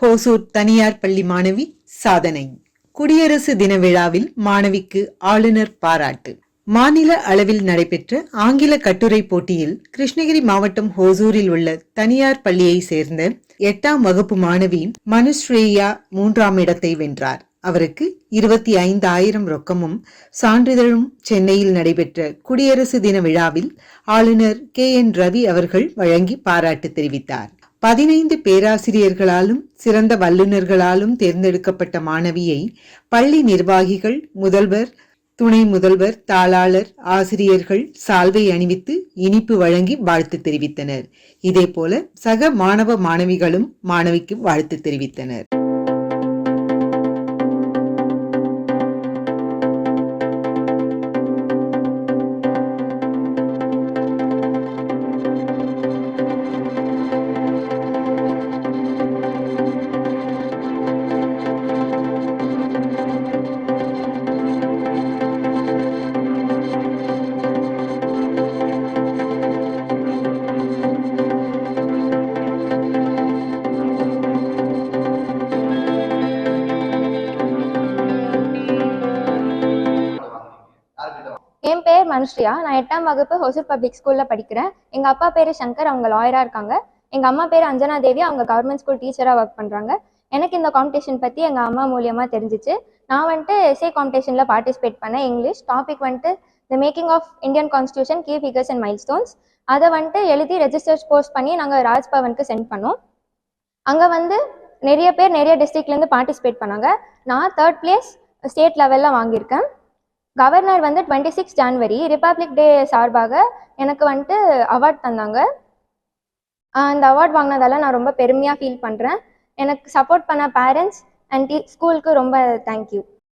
ஹோசூர் தனியார் பள்ளி மாணவி சாதனை. குடியரசு தின விழாவில் மாணவிக்கு ஆளுநர் பாராட்டு. மாநில அளவில் நடைபெற்ற ஆங்கில கட்டுரை போட்டியில் கிருஷ்ணகிரி மாவட்டம் ஹோசூரில் உள்ள தனியார் பள்ளியை சேர்ந்த 8ஆம் வகுப்பு மாணவி மனுஸ்ரேயா 3ஆம் இடத்தை வென்றார். அவருக்கு 25,000 ரொக்கமும் சான்றிதழும் சென்னையில் நடைபெற்ற குடியரசு தின விழாவில் ஆளுநர் KN ரவி அவர்கள் வழங்கி பாராட்டு தெரிவித்தார். 15 பேராசிரியர்களாலும் சிறந்த வல்லுநர்களாலும் தேர்ந்தெடுக்கப்பட்ட மாணவியை பள்ளி நிர்வாகிகள், முதல்வர், துணை முதல்வர், தாளாளர், ஆசிரியர்கள் சால்வை அணிவித்து இனிப்பு வழங்கி வாழ்த்து தெரிவித்தனர். இதேபோல சக மாணவ மாணவிகளும் மாணவிக்கு வாழ்த்து தெரிவித்தனர். என் பேர் மனுஸ்ரியா. நான் 8ஆம் வகுப்பு ஹோசூர் பப்ளிக் ஸ்கூலில் படிக்கிறேன். எங்கள் அப்பா பேர் சங்கர், அவங்க லாயராக இருக்காங்க. எங்கள் அம்மா பேர் அஞ்சனா தேவி, அவங்க கவர்மெண்ட் ஸ்கூல் டீச்சராக ஒர்க் பண்ணுறாங்க. எனக்கு இந்த காம்படிஷன் பற்றி எங்கள் அம்மா மூலியமாக தெரிஞ்சிச்சு. நான் எஸ்ஏ காம்படிஷனில் பார்ட்டிசிபேட் பண்ணேன். English topic the making of Indian constitution, key figures and milestones. அதை எழுதி ரெஜிஸ்டர்ஸ் போஸ்ட் பண்ணி நாங்கள் ராஜ்பவனுக்கு சென்ட் பண்ணோம். அங்கே நிறைய பேர் நிறைய டிஸ்ட்ரிக்ட்லேருந்து பார்ட்டிசிபேட் பண்ணாங்க. நான் 3rd பிளேஸ் ஸ்டேட் லெவலில் வாங்கியிருக்கேன். கவர்னர் 26 ஜனவரி ரிப்பப்ளிக் டே சார்பாக எனக்கு அவார்ட் தந்தாங்க. அந்த அவார்ட் வாங்கினதால நான் ரொம்ப பெருமையாக ஃபீல் பண்ணுறேன். எனக்கு சப்போர்ட் பண்ண பேரண்ட்ஸ் அண்ட் ஸ்கூலுக்கு ரொம்ப தேங்க்யூ.